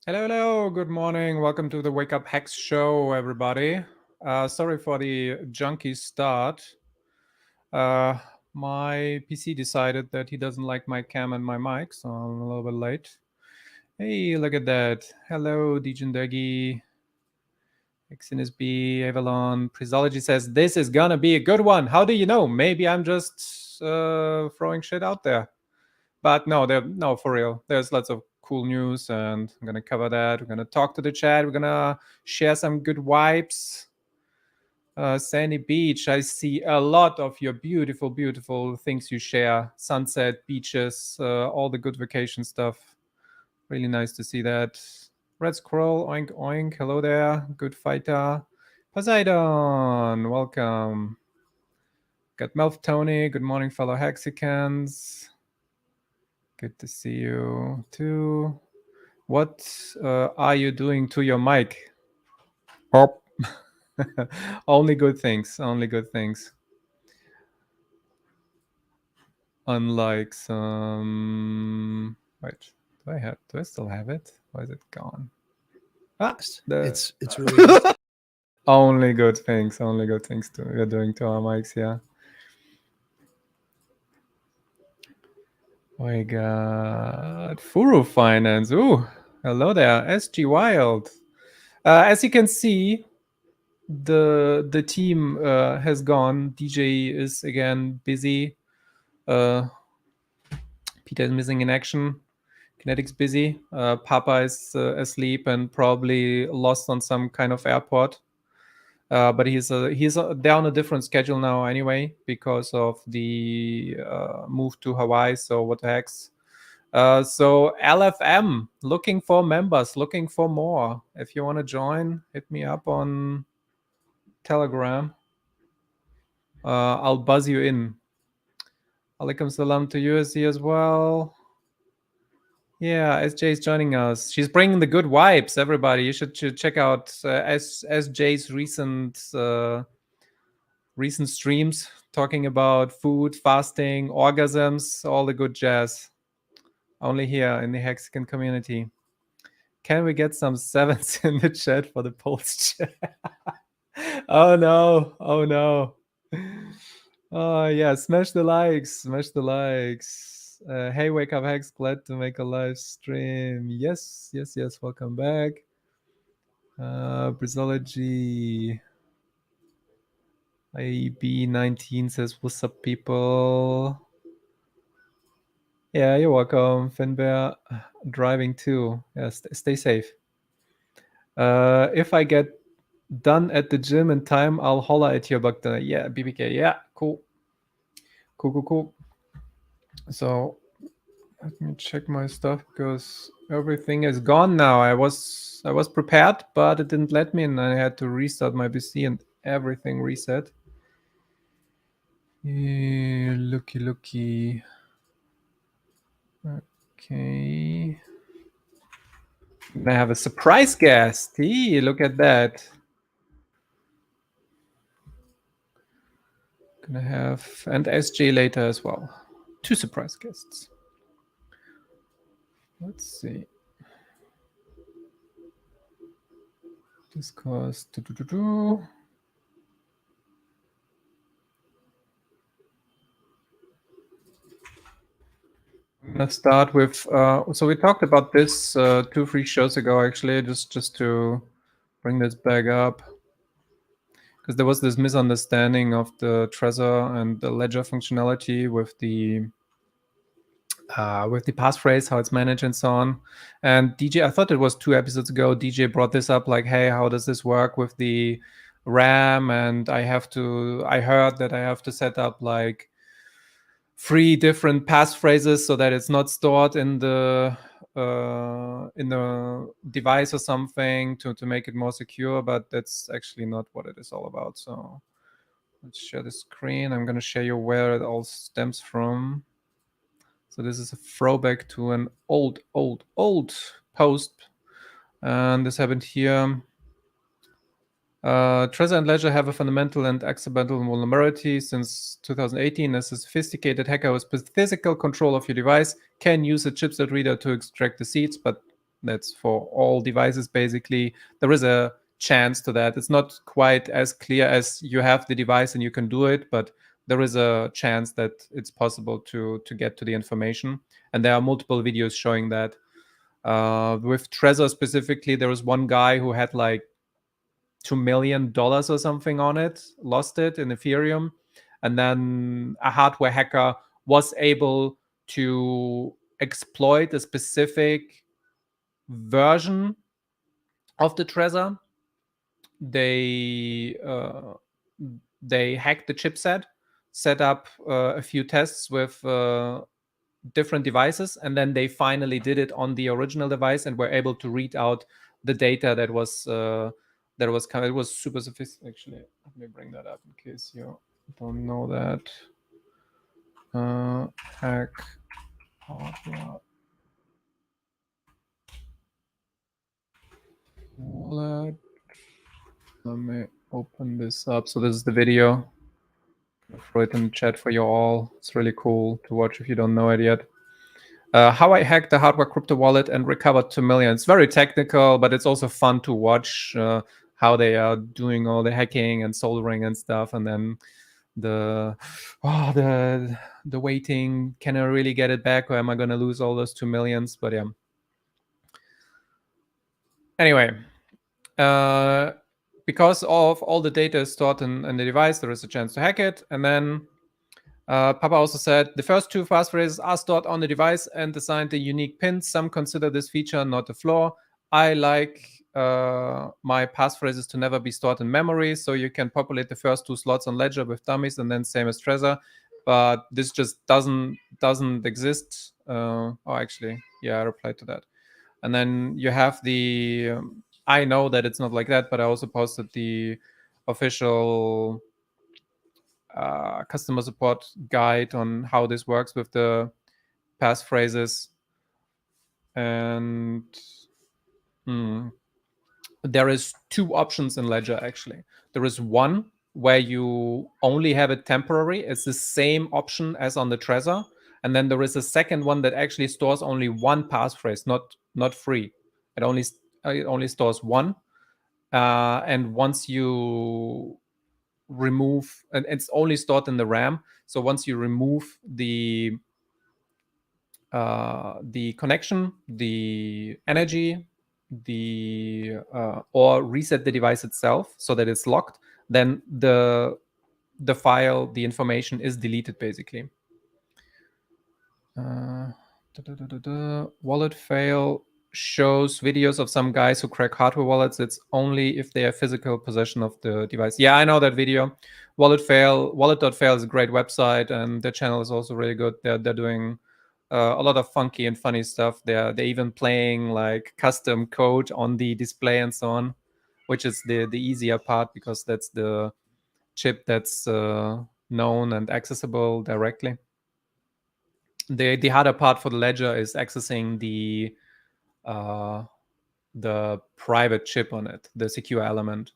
Hello, good morning. Welcome to the Wake Up Hex show, everybody. Sorry for the junky start. My PC decided that he doesn't like my cam and my mic, so I'm a little bit late. Hey, look at that. Hello, Dejindegi. XNSB, Avalon, Prisology says, this is gonna be a good one. How do you know? Maybe I'm just throwing shit out there. But no, for real. There's lots of cool news, and I'm gonna cover that. We're gonna talk to the chat. We're gonna share some good vibes. Sandy Beach, I see a lot of your beautiful, beautiful things you share. Sunset, beaches, all the good vacation stuff. Really nice to see that. Red Squirrel, oink oink. Hello there, good fighter. Poseidon, welcome. Got Melf Tony. Good morning, fellow Hexicans. Good to see you too. What are you doing to your mic? Pop. Only good things. Only good things. Unlike some. Wait, do I still have it? Or is it gone? Ah, It's really only good things. Only good things we're doing to our mics. Yeah. Oh my God, Furu Finance. Ooh, hello there, SG Wild. As you can see, the team has gone. DJ is again busy. Peter is missing in action. Kinetic's busy. Papa is asleep and probably lost on some kind of airport. But he's there on a different schedule now anyway because of the move to Hawaii. So what the heck's? So LFM, looking for members, looking for more. If you want to join, hit me up on Telegram. I'll buzz you in. Alaikum salam to USC as well. Yeah, SJ is joining us. She's bringing the good vibes, everybody. You should check out SJ's recent streams talking about food, fasting, orgasms, all the good jazz. Only here in the Hexican community. Can we get some sevens in the chat for the Pulse chat? Oh no, oh no. Oh yeah, smash the likes, smash the likes. Hey, Wake Up Hex, glad to make a live stream. Yes, yes, yes, welcome back. Brizology. IB19 says, what's up, people? Yeah, you're welcome. Finbear, driving too. Yeah, stay safe. If I get done at the gym in time, I'll holler at you, but yeah, BBK, yeah, cool. Cool. So let me check my stuff because everything is gone now. I was prepared, but it didn't let me, and I had to restart my PC and everything reset. Yeah, looky. Okay. I have a surprise guest. Hey, look at that. Gonna have and SJ later as well. 2 surprise guests. Let's see. Discourse. I'm gonna start with. So we talked about this 2-3 shows ago, actually, just to bring this back up, because there was this misunderstanding of the Trezor and the Ledger functionality with the passphrase, how it's managed and so on. And DJ, I thought it was 2 episodes ago, DJ brought this up, like, hey, how does this work with the RAM? And I heard that I have to set up like 3 different passphrases so that it's not stored in the device or something to make it more secure, but that's actually not what it is all about. So let's share the screen. I'm going to show you where it all stems from. So this is a throwback to an old post, and this happened here. Trezor and Ledger have a fundamental and accidental vulnerability. Since 2018, as a sophisticated hacker with physical control of your device can use a chipset reader to extract the seeds, but That's for all devices, basically. There is a chance to that. It's not quite as clear as you have the device and you can do it, but there is a chance that it's possible to get to the information. And there are multiple videos showing that. With Trezor specifically, there was one guy who had like $2 million or something on it, lost it in Ethereum. And then a hardware hacker was able to exploit a specific version of the Trezor. They hacked the chipset, set up a few tests with different devices, and then they finally did it on the original device and were able to read out the data that was coming. It was super sophisticated. Actually, let me bring that up in case you don't know that. Hack hardware wallet. Let me open this up. So this is the video. I'll throw it in the chat for you all. It's really cool to watch if you don't know it yet. How I hacked the hardware crypto wallet and recovered 2 million. It's very technical, but it's also fun to watch how they are doing all the hacking and soldering and stuff. And then the waiting. Can I really get it back, or am I going to lose all those 2 millions? But yeah. Anyway, because of all the data is stored in the device, there is a chance to hack it. And then Papa also said the first two passphrases are stored on the device and assigned a unique pin. Some consider this feature not a flaw. I like my passphrases to never be stored in memory, so you can populate the first two slots on Ledger with dummies, and then same as Trezor. But this just doesn't exist. Oh, actually, yeah, I replied to that. And then you have the. I know that it's not like that, but I also posted the official customer support guide on how this works with the passphrases. And there is two options in Ledger, actually. There is one where you only have it temporary. It's the same option as on the Trezor. And then there is a second one that actually stores only one passphrase, not three. It only stores one. And once you remove, and it's only stored in the RAM. So once you remove the connection, the energy, or reset the device itself so that it's locked, then the file, the information is deleted basically. Wallet fail shows videos of some guys who crack hardware wallets. It's only if they have physical possession of the device. Yeah, I know that video. Wallet.fail is a great website, and their channel is also really good. They're doing a lot of funky and funny stuff. They're even playing like custom code on the display and so on, which is the easier part because that's the chip that's known and accessible directly. The harder part for the ledger is accessing the private chip on it, the secure element.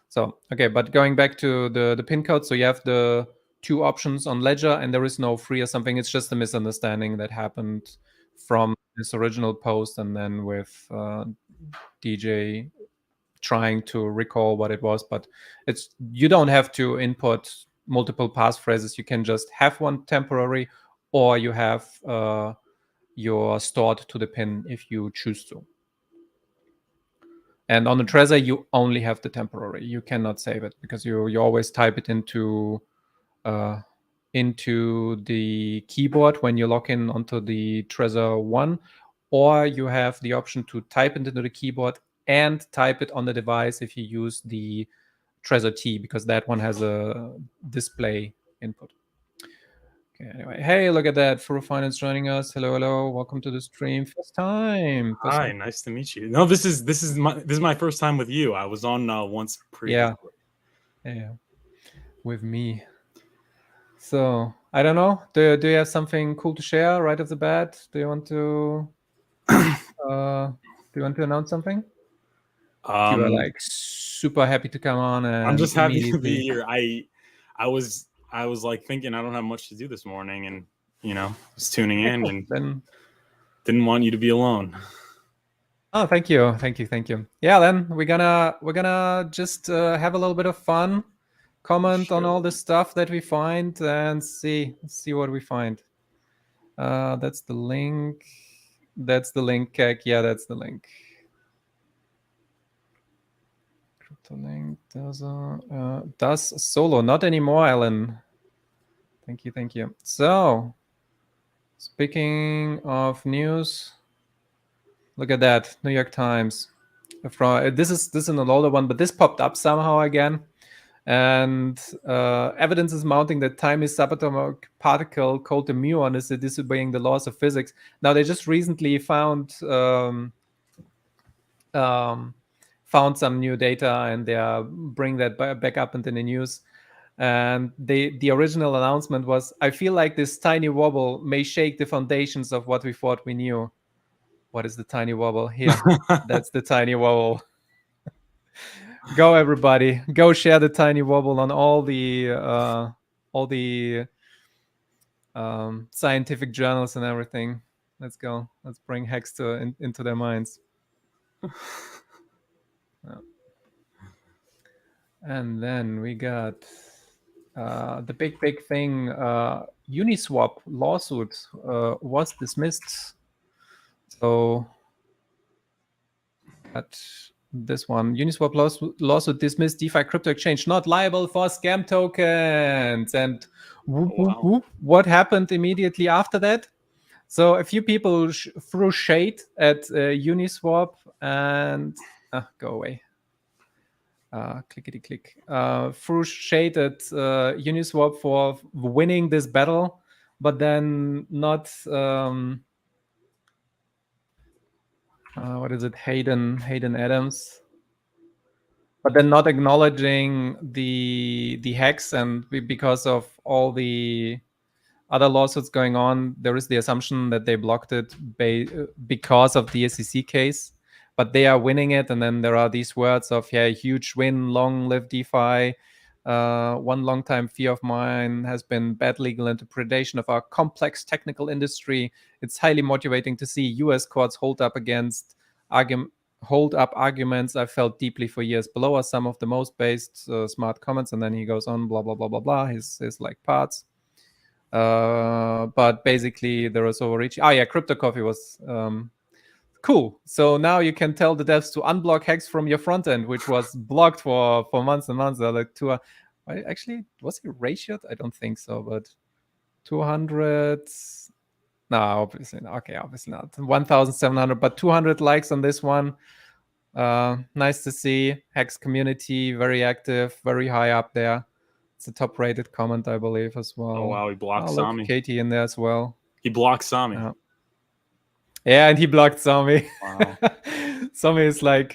So okay, but going back to the pin code, so you have the two options on ledger, and there is no free or something. It's just a misunderstanding that happened from this original post, and then with DJ trying to recall what it was. But it's, you don't have to input multiple passphrases. You can just have one temporary, or you have your stored to the pin if you choose to. And on the Trezor, you only have the temporary. You cannot save it because you always type it into the keyboard when you log in onto the Trezor 1, or you have the option to type it into the keyboard and type it on the device if you use the Trezor T, because that one has a display input. Okay, anyway, hey, look at that. Furo Finance joining us. Hello. Welcome to the stream. First time. Hi, nice to meet you. No, this is my first time with you. I was on once previously. Yeah. With me. So I don't know. Do you have something cool to share right off the bat? Do you want to announce something? You are like super happy to come on, and I'm just happy to be here. I was like thinking I don't have much to do this morning, and was tuning in and then didn't want you to be alone. Oh, thank you. Yeah, then we're gonna just have a little bit of fun, comment on all the stuff that we find, and see what we find. That's the link. That's the link, Kek. Yeah, that's the link. Crypto link does solo, not anymore, Alan. Thank you. So, speaking of news, look at that, New York Times. This is an older one, but this popped up somehow again. And evidence is mounting that tiny subatomic particle called the muon is disobeying the laws of physics. Now they just recently found some new data, and they are bring that back up into the news. And the original announcement was, I feel like this tiny wobble may shake the foundations of what we thought we knew. What is the tiny wobble? Here, that's the tiny wobble. Go everybody, go share the tiny wobble on all the scientific journals and everything. Let's go. Let's bring Hex into their minds. And then we got the big thing. Uniswap lawsuit was dismissed. So at this one, Uniswap lawsuit dismissed DeFi crypto exchange not liable for scam tokens. And what happened immediately after that? So a few people threw shade at Uniswap and go away. Clickety click. Threw shade at Uniswap for winning this battle, but then not. What is it? Hayden Adams. But then not acknowledging the hex, and because of all the other lawsuits going on, there is the assumption that they blocked it because of the SEC case. But they are winning it, and then there are these words of, yeah, huge win, long live DeFi. One long-time fear of mine has been bad legal interpretation of our complex technical industry. It's highly motivating to see U.S. courts hold up arguments I felt deeply for years. Below are some of the most based smart comments, and then he goes on, blah blah blah blah blah. His like parts. But basically there was overreaching. Oh yeah, Crypto Coffee was cool. So now you can tell the devs to unblock Hex from your front end, which was blocked for months and months. Like actually, was it ratioed? I don't think so, but 200. No, obviously not. Okay, obviously not. 1,700, but 200 likes on this one. Nice to see. Hex community very active, very high up there. It's a top-rated comment, I believe, as well. Oh wow, he blocked Sami. Look, Katie in there as well. He blocked Sami. Yeah, and he blocked Sami. Wow. Sami is like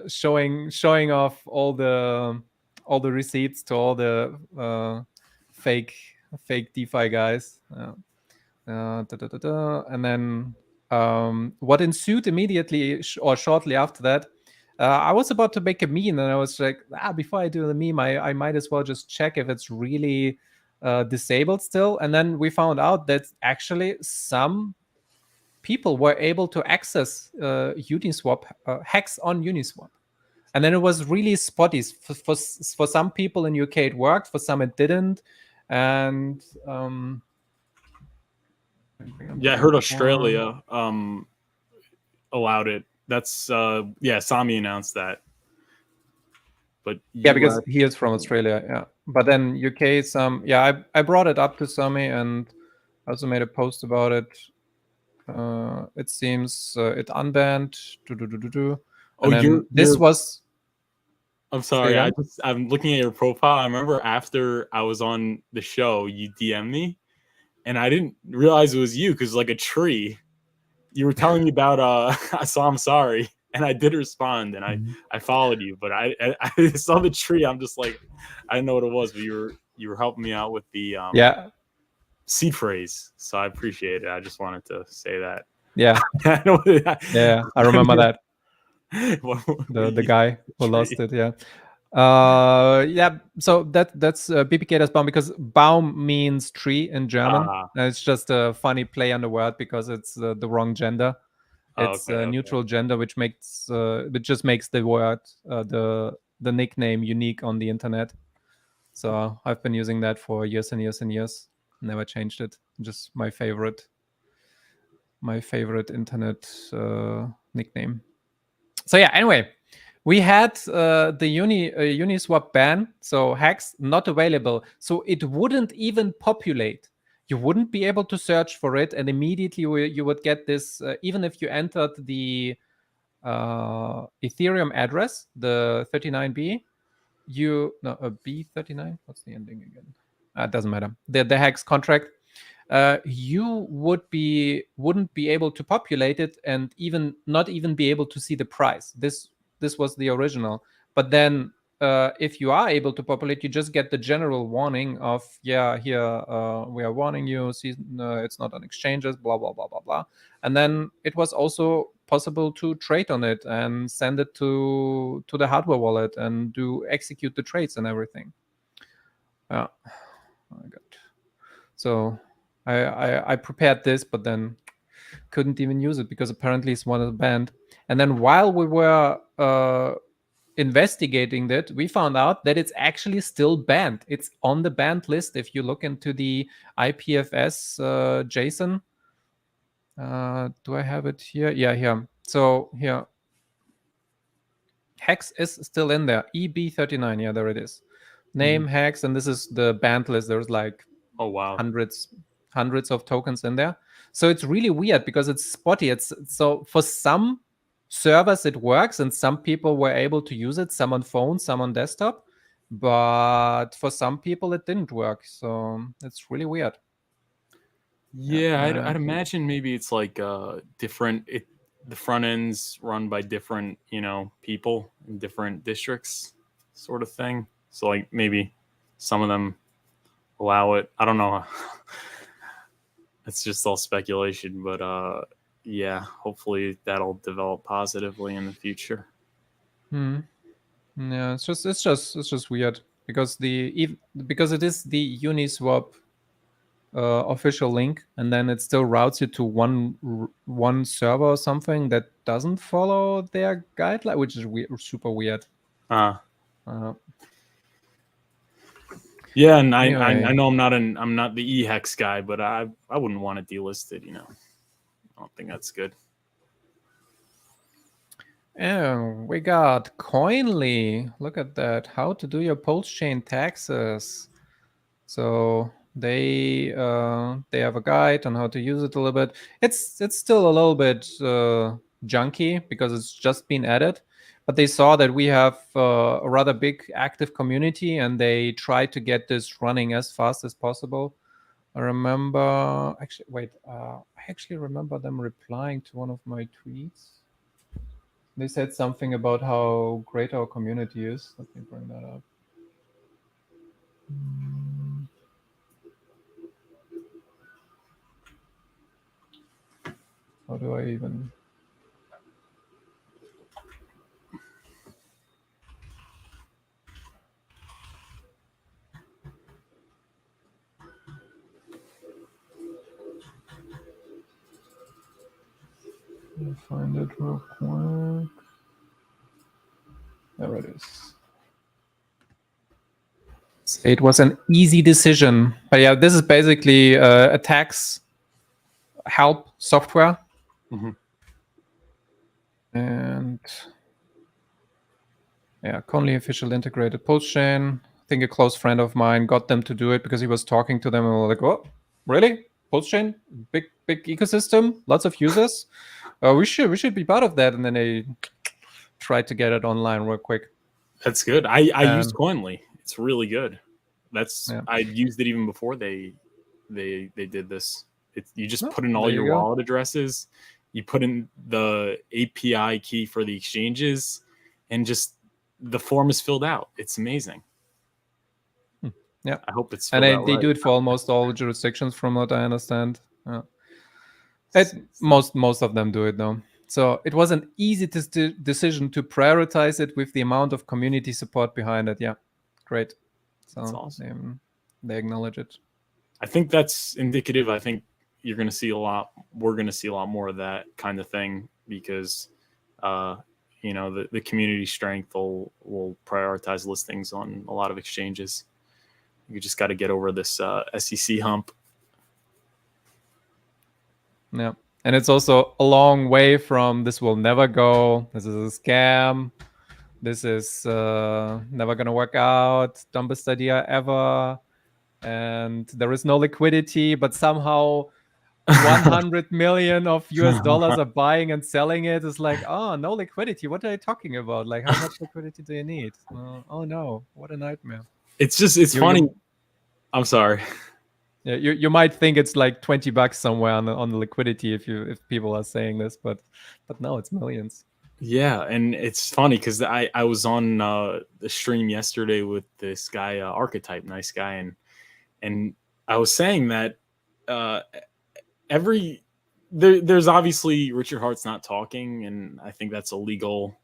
showing off all the receipts to all the fake DeFi guys. And then what ensued immediately or shortly after that, I was about to make a meme, and I was like, before I do the meme, I might as well just check if it's really disabled still. And then we found out that actually some people were able to access Uniswap Hex on Uniswap. And then it was really spotty. For some people in UK it worked, for some it didn't. And yeah, I heard Australia allowed it. That's Sami announced that. But yeah, because he is from Australia, yeah. But then UK, I brought it up to Sami, and also made a post about it. It seems it unbanned. This was. I'm sorry. I'm looking at your profile. I remember after I was on the show, you DM'd me, and I didn't realize it was you because like a tree. You were telling me about so I'm sorry, and I did respond, and I followed you, but I saw the tree. I'm just like, I didn't know what it was, but you were helping me out with the seed phrase, so I appreciate it. I just wanted to say that. Yeah, yeah, I remember that. The guy who lost it, yeah. So that's BPK Baum, because Baum means tree in German. It's just a funny play on the word because it's the wrong gender. It's neutral gender, which just makes the word the nickname unique on the internet. So I've been using that for years and years and years. Never changed it. Just my favorite internet nickname. So yeah, anyway, we had the Uniswap ban, so Hex not available. So it wouldn't even populate. You wouldn't be able to search for it, and immediately you would get this, even if you entered the Ethereum address, the 39B, B39, what's the ending again? It doesn't matter. The Hex contract, you wouldn't be able to populate it, and not even be able to see the price. This was the original. But then if you are able to populate, you just get the general warning of, here we are warning you, it's not on exchanges, blah blah blah blah blah. And then it was also possible to trade on it and send it to the hardware wallet and execute the trades and everything. Oh my god. So I prepared this, but then couldn't even use it because apparently it's one of the banned. And then while we were investigating that, we found out that it's actually still banned. It's on the banned list. If you look into the IPFS JSON, do I have it here? Yeah, here. So here, Hex is still in there. EB39. Yeah, there it is. Name Hex, and this is the banned list. There's like hundreds of tokens in there. So it's really weird because it's spotty. So for some servers it works, and some people were able to use it, some on phone, some on desktop, but for some people it didn't work. So it's really weird. Yeah, I'd imagine maybe it's like different. The front ends run by different, people in different districts, sort of thing. So like maybe some of them allow it. I don't know. It's just all speculation, but yeah, hopefully that'll develop positively in the future. Yeah, it's just weird because it is the Uniswap official link, and then it still routes you to one server or something that doesn't follow their guideline, which is super weird. Yeah, and anyway. I know I'm not the eHex guy, but I wouldn't want it delisted. I don't think that's good. We got Coinly. Look at that. How to do your Pulse chain taxes. So they have a guide on how to use it a little bit. It's still a little bit junky because it's just been added, but they saw that we have a rather big active community, and they tried to get this running as fast as possible. I remember I actually remember them replying to one of my tweets. They said something about how great our community is. Let me bring that up. How do I even... Let me find it real quick. There it is. It was an easy decision. But yeah, this is basically a tax help software. And yeah, Conley official integrated Pulse chain. I think a close friend of mine got them to do it because he was talking to them and were like, oh, really? Pulse chain? Big ecosystem? Lots of users? We should be part of that. And then they tried to get it online real quick. That's good. I use Coinly. It's really good. I used it even before they did this. You just put in all your wallet addresses, you put in the API key for the exchanges, and just the form is filled out. It's amazing. Yeah, I hope it's and they do it for almost all jurisdictions, from what I understand. Most of them do it though. So it was an easy decision to prioritize it with the amount of community support behind it. Yeah, great. So that's awesome. They acknowledge it. I think that's indicative. I think you're going to see a lot. We're going to see a lot more of that kind of thing because the community strength will prioritize listings on a lot of exchanges. You just got to get over this SEC hump. Yeah. And it's also a long way from this will never go. This is a scam. This is never going to work out. Dumbest idea ever. And there is no liquidity, but somehow 100 million of US dollars are buying and selling it. It's like, oh, no liquidity. What are you talking about? Like, how much liquidity do you need? Oh, no. What a nightmare. It's funny. I'm sorry. Yeah, you might think it's like $20 somewhere on the liquidity if people are saying this, but no, it's millions. Yeah, and it's funny because I was on the stream yesterday with this guy, Archetype, nice guy, and I was saying that there's obviously Richard Hart's not talking, and I think that's a legal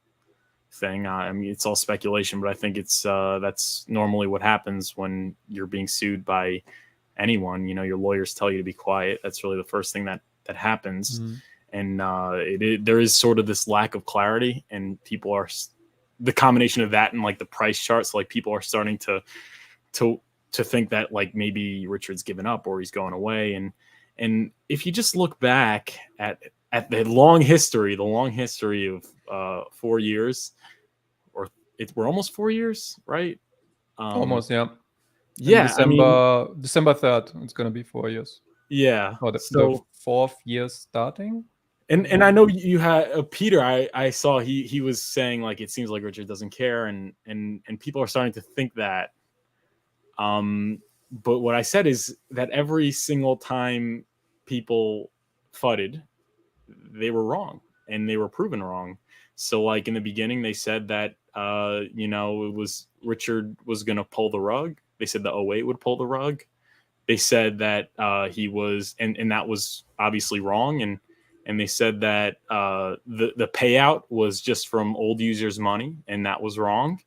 thing. I mean, it's all speculation, but I think it's that's normally what happens when you're being sued by anyone. Your lawyers tell you to be quiet. That's really the first thing that happens. Mm-hmm. And there is sort of this lack of clarity, and people are the combination of that and like the price charts. Like people are starting to think that like maybe Richard's given up or he's going away. And if you just look back at the long history of 4 years, or we're almost 4 years, right? Almost, yeah. Yeah, December 3rd, it's going to be 4 years. Yeah. Or the fourth year starting. And I know you had Peter. I saw he was saying like it seems like Richard doesn't care, and people are starting to think that. But what I said is that every single time people fudded, they were wrong, and they were proven wrong. So like in the beginning, they said that it was Richard was going to pull the rug. They said the 08 would pull the rug. They said that he was, and that was obviously wrong. And they said that the payout was just from old users' money, and that was wrong.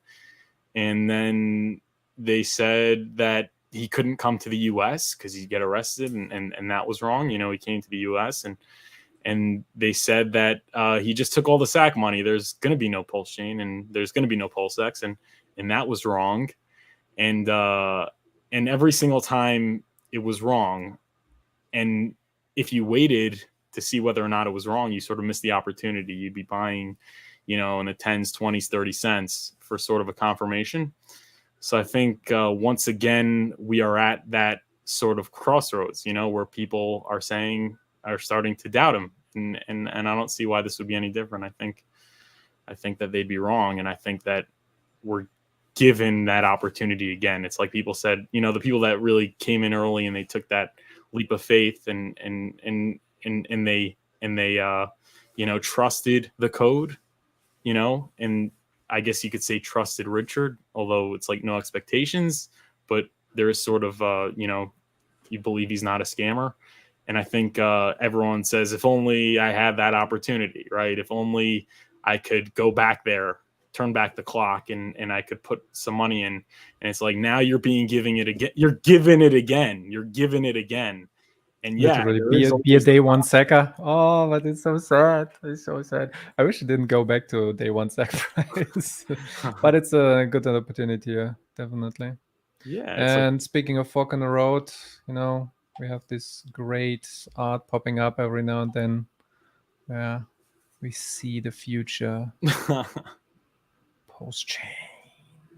And then they said that he couldn't come to the U.S. because he'd get arrested, and that was wrong. He came to the U.S. and they said that he just took all the SAC money. There's going to be no Pulse Chain, and there's going to be no PulseX, and that was wrong. And every single time it was wrong. And if you waited to see whether or not it was wrong, you sort of missed the opportunity. You'd be buying, in the 10s, 20s, 30 cents for sort of a confirmation. So I think once again, we are at that sort of crossroads, where people are starting to doubt him. And I don't see why this would be any different. I think that they'd be wrong. And I think that we're given that opportunity again. It's like people said, the people that really came in early and they took that leap of faith and they trusted the code, and I guess you could say trusted Richard, although it's like no expectations, but there is sort of, you believe he's not a scammer. And I think everyone says, if only I had that opportunity, right? If only I could go back there, turn back the clock, and I could put some money in. And it's like, now you're giving it again. You're giving it again. And yeah, be a day one sacker. Oh, but it's so sad. It's so sad. I wish it didn't go back to day one sack price, but it's a good opportunity here, definitely. Yeah. And speaking of fork in the road, we have this great art popping up every now and then. Yeah, we see the future. Post chain.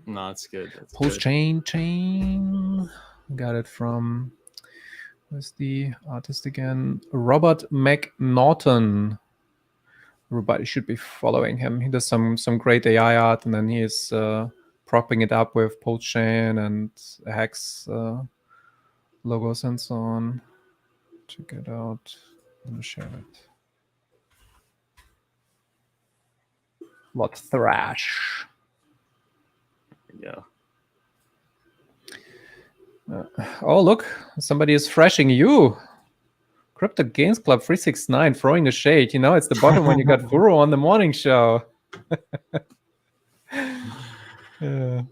No, it's good. Post chain. Got it from. Where's the artist again? Robert McNaughton. Everybody should be following him. He does some great AI art, and then he is propping it up with PulseChain and Hex logos and so on. Check it out. I'm gonna share it. Lot thrash. Yeah. Oh, look, somebody is thrashing you. Crypto Gains Club 369 throwing a shade. It's the bottom when you got Furo on the morning show. Yeah.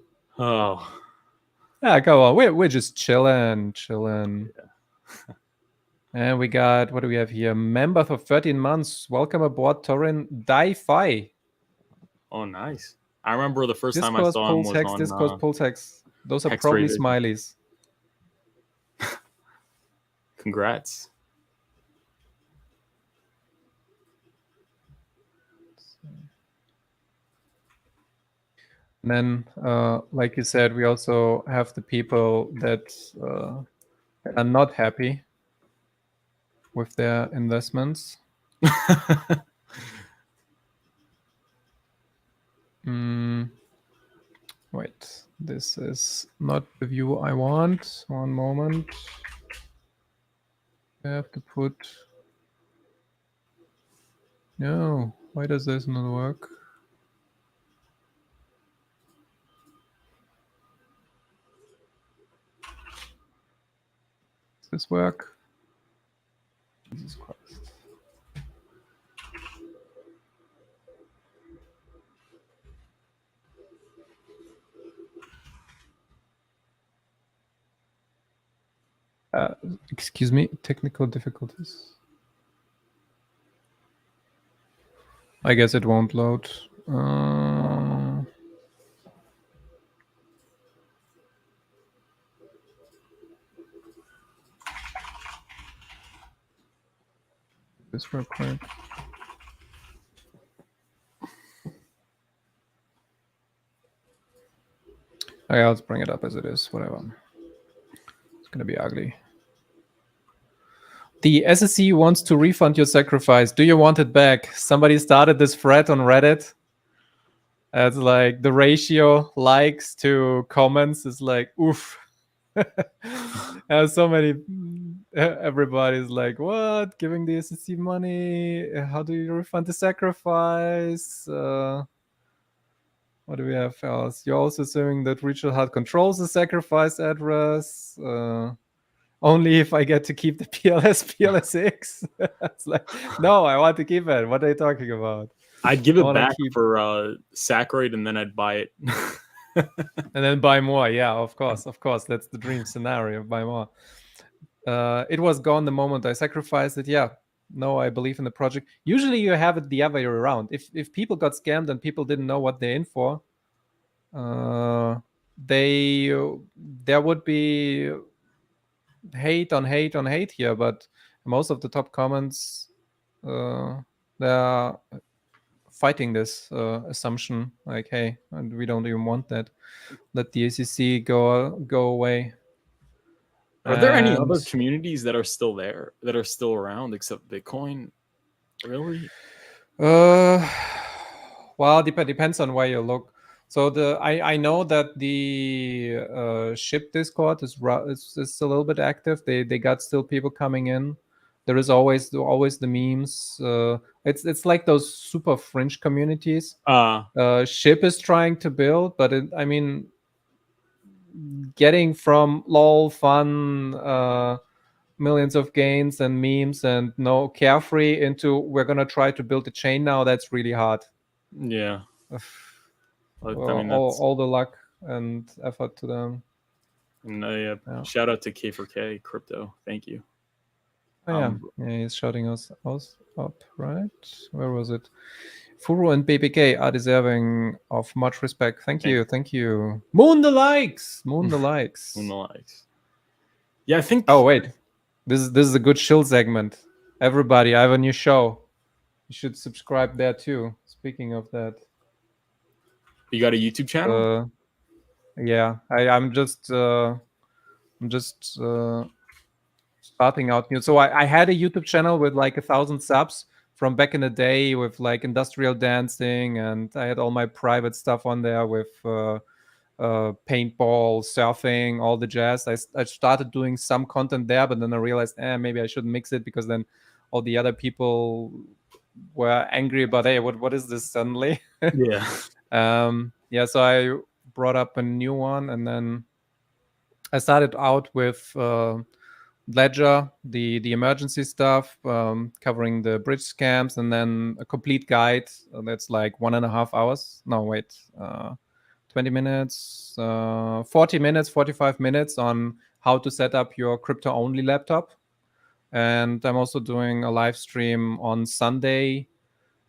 Yeah, go on. We're just chilling. Yeah. And we got, what do we have here? Member for 13 months. Welcome aboard, Torin Dai-Fi. Oh, nice. I remember the first time I Discourse saw him Pulse was Hex, on Discourse Pulse Hex. Those are Hex probably Vision. smileys. Congrats. And then, like you said, we also have the people that are not happy with their investments. Wait, this is not the view I want. One moment. I have to put... No, why does this not work? Does this work? Jesus Christ. Excuse me, technical difficulties. I guess it won't load. This real quick. Okay, I'll just bring it up as it is, whatever. It's gonna be ugly. The SSC wants to refund your sacrifice. Do you want it back? Somebody started this thread on Reddit. It's like the ratio likes to comments is like, oof. So many, everybody's like, what? Giving the SSC money? How do you refund the sacrifice? What do we have else? You're also assuming that Ritual Hut controls the sacrifice address. Only if I get to keep the PLSX. It's like, no, I want to keep it. What are you talking about? I'd give it back for Sacroid and then I'd buy it. And then buy more. Yeah, of course. Of course. That's the dream scenario. Buy more. It was gone the moment I sacrificed it. Yeah. No, I believe in the project. Usually you have it the other way around. If people got scammed and people didn't know what they're in for, there would be hate on hate on hate here, but most of the top comments they're fighting this assumption, like, hey, we don't even want that. Let the ACC go away. Are there any other communities that are still there, that are still around, except Bitcoin? Really? Well, depends on where you look. So I know that the ship Discord is a little bit active. They got still people coming in. There is always the memes. It's like those super fringe communities. Ship is trying to build, but I mean, getting from lol fun millions of gains and memes and no carefree into we're gonna try to build a chain now, that's really hard. Yeah. Well, I mean, all the luck and effort to them. And shout out to K4K Crypto. Thank you. Oh, yeah, he's shouting us up, right? Where was it? Furu and BBK are deserving of much respect. Thank you. Moon the likes. Moon the likes. Yeah, I think. Oh wait, this is a good chill segment. Everybody, I have a new show. You should subscribe there too. Speaking of that, you got a YouTube channel? Yeah, I'm just starting out new. So I had a YouTube channel with like 1,000 subs from back in the day with like industrial dancing, and I had all my private stuff on there with paintball, surfing, all the jazz. I started doing some content there, but then I realized, maybe I shouldn't mix it, because then all the other people were angry about, hey, what is this suddenly? Yeah. Yeah, so I brought up a new one, and then I started out with Ledger, the emergency stuff, covering the bridge scams, and then a complete guide that's like 1.5 hours. No, wait, 20 minutes, 40 minutes, 45 minutes on how to set up your crypto-only laptop. And I'm also doing a live stream on Sunday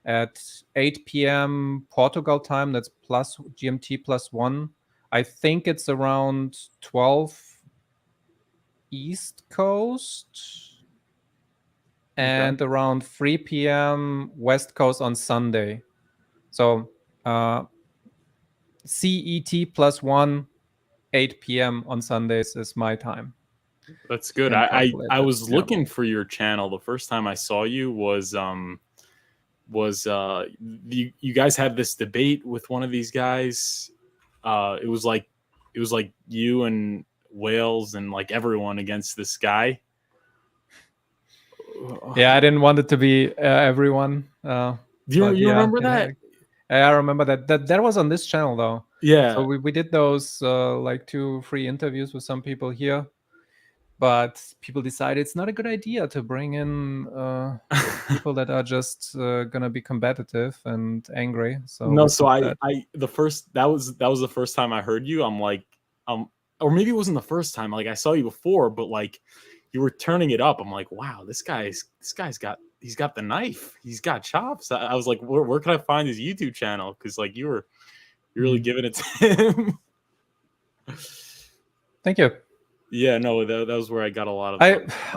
at 8 p.m. Portugal time. That's plus GMT +1. I think it's around 12 East Coast and around 3 p.m. West Coast on Sunday. So CET +1, 8 p.m. on Sundays is my time. That's good. I was looking for your channel. The first time I saw you was you guys had this debate with one of these guys. It was like you and Wales and like everyone against this guy. Yeah, I didn't want it to be everyone. Do you remember that? I remember that. That was on this channel though. Yeah. So we did those like 2-3 interviews with some people here, but people decided it's not a good idea to bring in people that are just gonna be competitive and angry. So no, so that was the first time I heard you. I'm like, or maybe it wasn't the first time. Like I saw you before, but like you were turning it up. I'm like, wow, this guy's got the knife. He's got chops. I was like, where can I find his YouTube channel? Because like you're really giving it to him. Thank you. Yeah, no, that was where I got a lot of.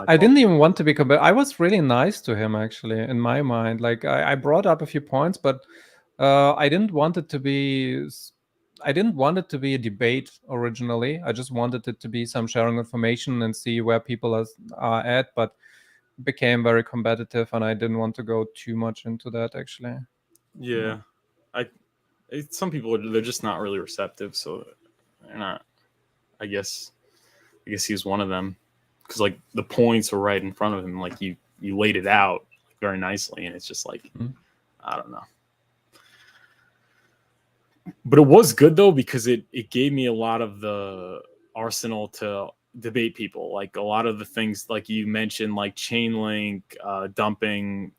I didn't even want to be I was really nice to him actually in my mind. Like I brought up a few points, but I didn't want it to be. I didn't want it to be a debate originally. I just wanted it to be some sharing information and see where people are at. But it became very competitive, and I didn't want to go too much into that actually. Yeah, some people they're just not really receptive, so they're not. I guess he was one of them because like the points were right in front of him, like you laid it out very nicely, and it's just like I don't know. But it was good though because it gave me a lot of the arsenal to debate people, like a lot of the things like you mentioned, like Chainlink dumping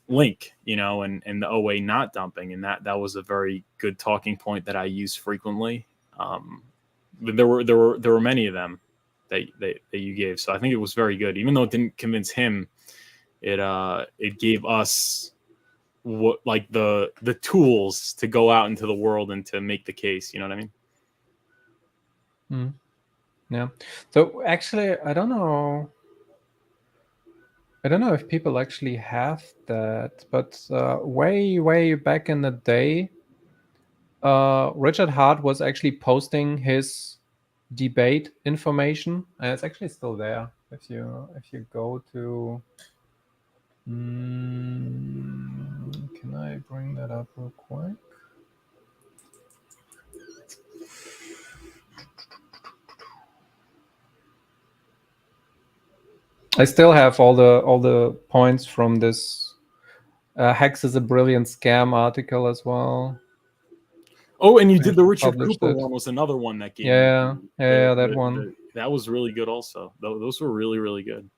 Link, and the OA not dumping, and that was a very good talking point that I use frequently. But there were many of them that you gave, so I think it was very good, even though it didn't convince him. It gave us what like the tools to go out into the world and to make the case. You know what I mean? Yeah. So actually, I don't know if people actually have that, but way back in the day, Richard Hart was actually posting his debate information, and it's actually still there. If you go to, can I bring that up real quick? I still have all the points from this Hex is a Brilliant Scam article as well. Oh, and you did the Richard Cooper one was another one that gave yeah, that one. That was really good also. Those were really, really good.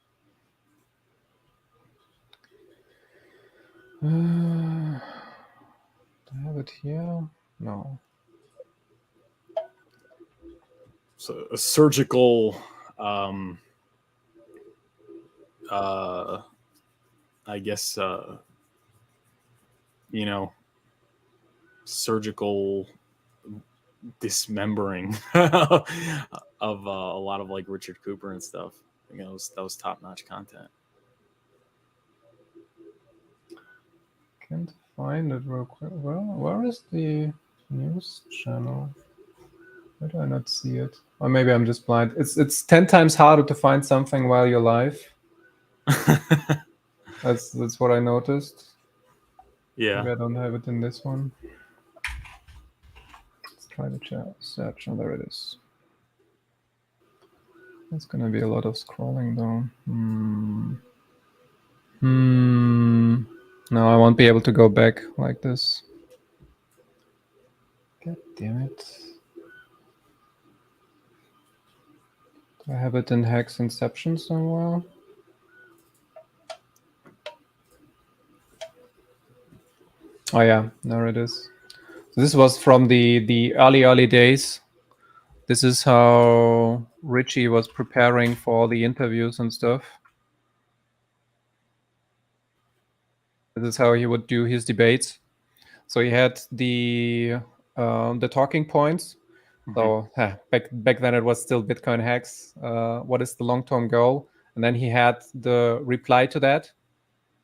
Do I have it here? No. So a surgical I guess surgical dismembering of a lot of like Richard Cooper and stuff. I think that was top-notch content. Can't find it real quick. Well, where is the news channel? Why do I not see it? Or maybe I'm just blind. It's 10 times harder to find something while you're live. That's what I noticed. Yeah. Maybe I don't have it in this one. Let's try to search. Oh, there it is. It's gonna be a lot of scrolling though. No, I won't be able to go back like this. God damn it. Do I have it in Hex Inception somewhere? Oh yeah, there it is. So this was from the early days. This is how Richie was preparing for the interviews and stuff. This is how he would do his debates. So he had the talking points. So back then it was still Bitcoin hacks. What is the long-term goal? And then he had the reply to that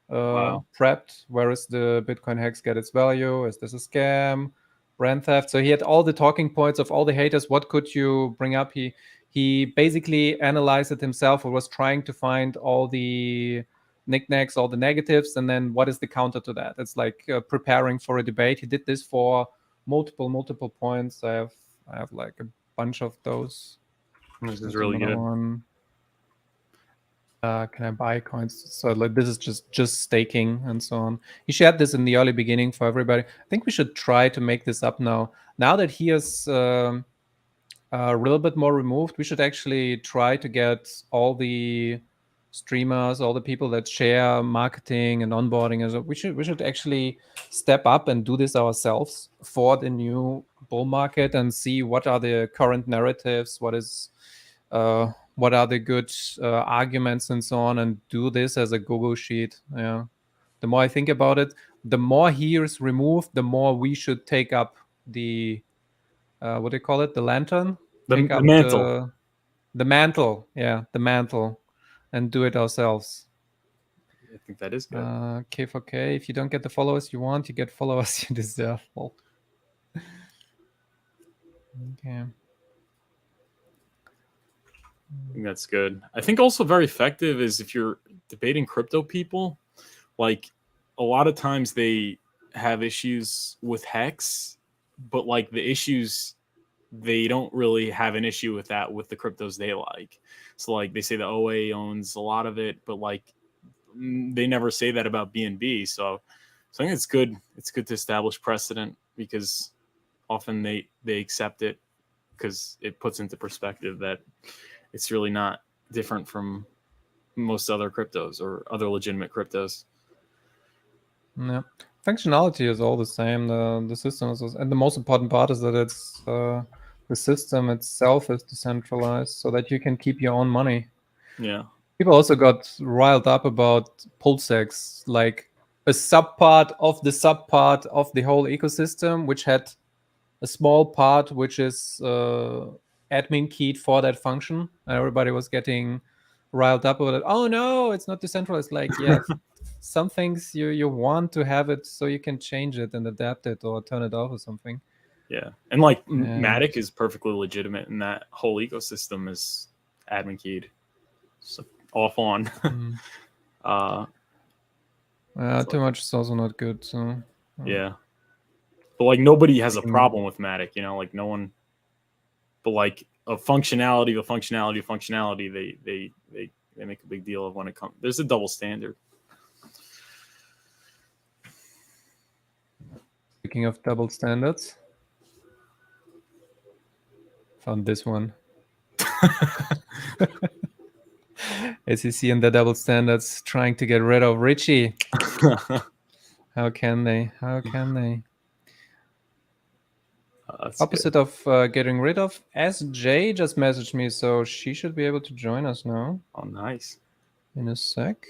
prepped. Where is the Bitcoin hacks get its value? Is this a scam? Brand theft. So he had all the talking points of all the haters. What could you bring up? He basically analyzed it himself, or was trying to find all the knickknacks, all the negatives, and then what is the counter to that? It's like preparing for a debate. He did this for multiple points. I have like a bunch of those. This is really good. One. Can I buy coins? So like this is just staking and so on. He shared this in the early beginning for everybody. I think we should try to make this up now. Now that he is a little bit more removed, we should actually try to get all the streamers, all the people that share marketing and onboarding, and so we should actually step up and do this ourselves for the new bull market and see what are the current narratives, what are the good arguments and so on, and do this as a Google sheet. Yeah. The more I think about it, the more he is removed, the more we should take up the what do you call it? The lantern? The mantle. The mantle. Yeah, the mantle. And do it ourselves. I think that is good. K4K, if you don't get the followers you want, you get followers you deserve. Well. Okay. I think that's good. I think also very effective is if you're debating crypto people, like a lot of times they have issues with Hex, but like the issues, they don't really have an issue with that with the cryptos they like. So like they say the OA owns a lot of it, but like they never say that about BNB. So I think it's good. It's good to establish precedent because often they accept it because it puts into perspective that it's really not different from most other cryptos or other legitimate cryptos. Yeah, functionality is all the same. The system is, and the most important part is that it's the system itself is decentralized, so that you can keep your own money. Yeah. People also got riled up about PulseWallet, like a subpart of the whole ecosystem, which had a small part which is admin keyed for that function, and everybody was getting riled up about it. Oh no, it's not decentralized. Like, yeah, some things you want to have it so you can change it and adapt it or turn it off or something. Yeah, and like Matic is perfectly legitimate, and that whole ecosystem is admin keyed. So off on. Too much is also not good. So yeah, but like nobody has a problem with Matic, you know, like no one. But like a functionality, they make a big deal of when it comes. There's a double standard. Speaking of double standards, found this one. SEC and the double standards trying to get rid of Richie. How can they? How can they? Opposite good. Of getting rid of. SJ just messaged me, so she should be able to join us now. Oh, nice. In a sec.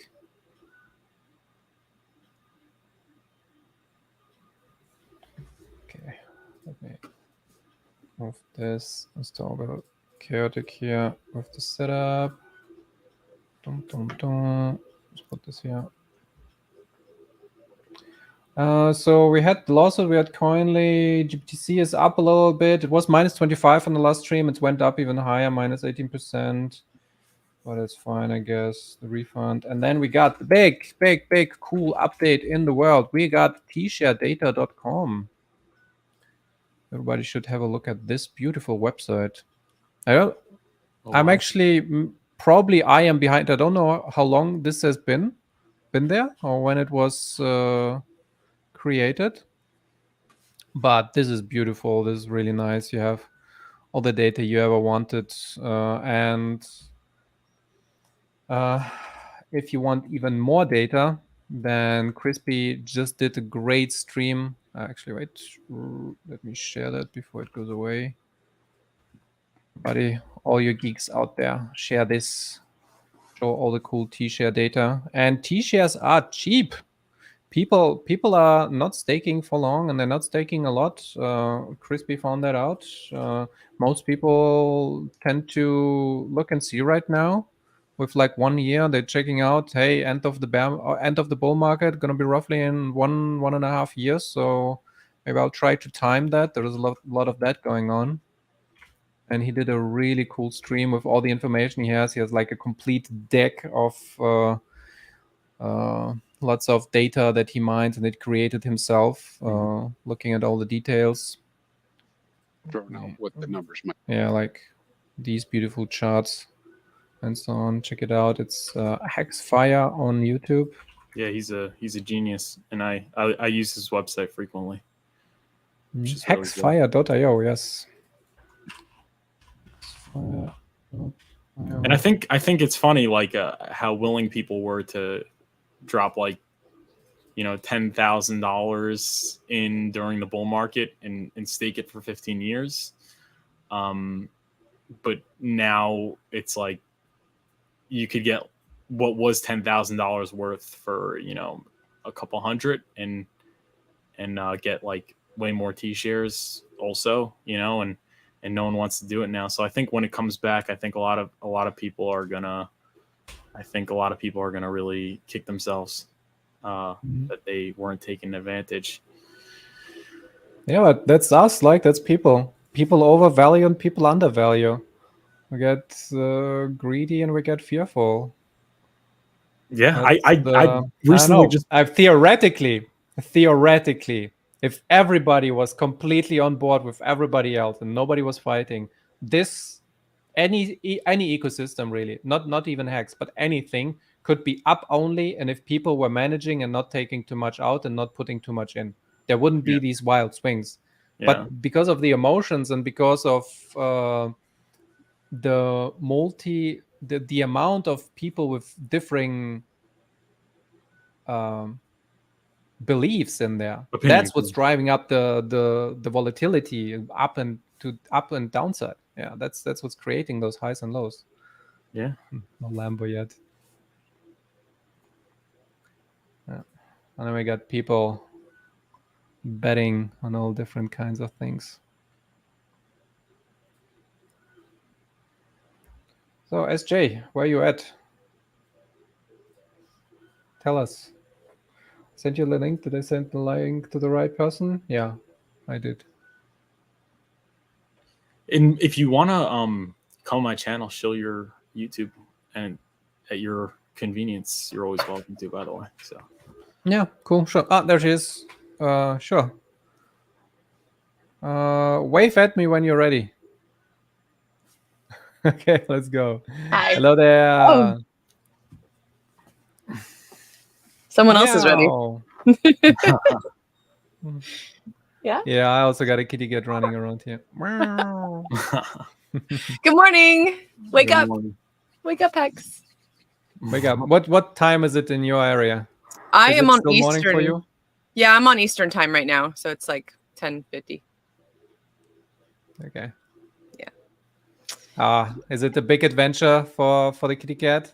Okay, let me move this. Let's talk about chaotic here with the setup. Let's put this here. So we had Lawsuit, we had Coinly, GBTC is up a little bit. It was minus 25 on the last stream. It went up even higher, minus 18%. But it's fine, I guess. The refund. And then we got the big, cool update in the world. We got TShareData.com. Everybody should have a look at this beautiful website. I'm actually, probably I am behind. I don't know how long this has been there or when it was created, but this is beautiful. This is really nice. You have all the data you ever wanted, and if you want even more data, then Crispy just did a great stream. Actually, wait, let me share that before it goes away. Buddy, all you geeks out there, share this. Show all the cool T-share data. And T-shares are cheap. people are not staking for long, and they're not staking a lot. Crispy found that out. Most people tend to look and see right now. With like 1 year, they're checking out. Hey, end of the bull market gonna be roughly in 1.5 years. So maybe I'll try to time that. There is a lot of that going on. And he did a really cool stream with all the information he has. He has like a complete deck of lots of data that he mines and it created himself, looking at all the details. Throwing out what the numbers might. Yeah, like these beautiful charts and so on. Check it out. It's Hexfire on YouTube. Yeah, he's a genius, and I use his website frequently. Hexfire.io, yes. And I think it's funny, like how willing people were to drop like $10,000 in during the bull market and stake it for 15 years. But now it's like you could get what was $10,000 worth for a couple hundred and get like way more T shares also, and no one wants to do it now. So I think when it comes back, I think a lot of people are gonna really kick themselves that they weren't taking advantage. Yeah, but that's us. Like that's people overvalue and people undervalue. We get greedy and we get fearful. Yeah, I recently theoretically, if everybody was completely on board with everybody else and nobody was fighting, any ecosystem really, not even Hex, but anything could be up only, and if people were managing and not taking too much out and not putting too much in, there wouldn't be these wild swings. Yeah. But because of the emotions and because of the amount of people with differing beliefs in there, that's what's driving up the volatility up and downside. Yeah, that's what's creating those highs and lows. Yeah, no Lambo yet. Yeah. And then we got people betting on all different kinds of things. So SJ, where are you at? Tell us. Sent you the link? Did I send the link to the right person? Yeah, I did. And if you want to come on my channel, show your YouTube, and at your convenience, you're always welcome to, by the way. So yeah, cool, sure. Ah, there she is. Sure. Wave at me when you're ready. Okay, let's go. Hi. Hello there. Oh. Someone else is ready. Yeah? Yeah, I also got a kitty cat running around here. Good morning. Wake up. Wake up, Hex. Wake up. What time is it in your area? I am on Eastern. Morning for you? Yeah, I'm on Eastern time right now, so it's like 10:50. Okay. Yeah. Is it a big adventure for the kitty cat?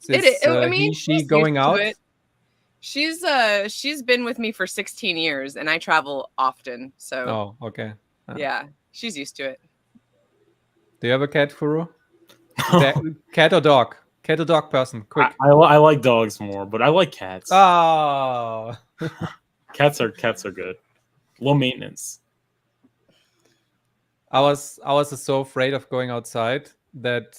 I mean, she going out? She's been with me for 16 years, and I travel often. So. Oh, okay. Yeah, she's used to it. Do you have a cat, Furu? Cat or dog? Cat or dog person? Quick. I like dogs more, but I like cats. Oh. Cats are good. Low maintenance. I was so afraid of going outside that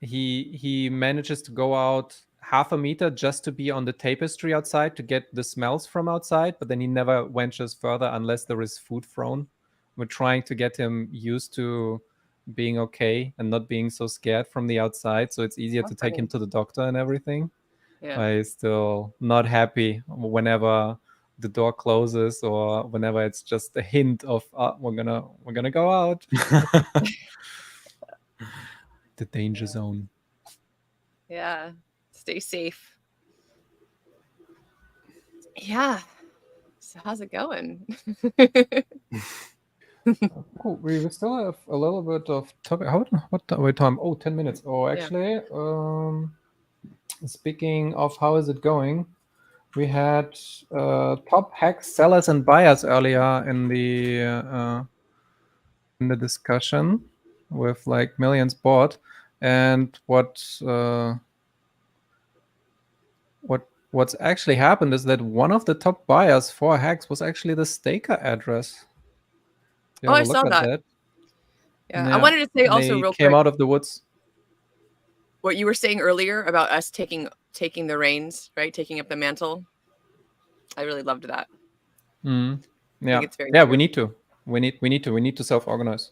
he manages to go out half a meter just to be on the tapestry outside to get the smells from outside, but then he never ventures further unless there is food thrown. We're trying to get him used to being okay and not being so scared from the outside, so it's easier to take him to the doctor and everything. Yeah. He's still not happy whenever the door closes or whenever it's just a hint of we're gonna go out. The danger zone. Yeah. Stay safe. Yeah. So how's it going? Cool. We still have a little bit of topic. What time? Oh, 10 minutes. Oh, actually, speaking of how is it going, we had top hex sellers and buyers earlier in the discussion with like millions bought, and what's actually happened is that one of the top buyers for hex was actually the staker address. Oh, I saw that. Yeah, I wanted to say also real quick. Came out of the woods. What you were saying earlier about us taking the reins, right? Taking up the mantle. I really loved that. Mm. Yeah, I think it's very yeah. true. We need to self-organize.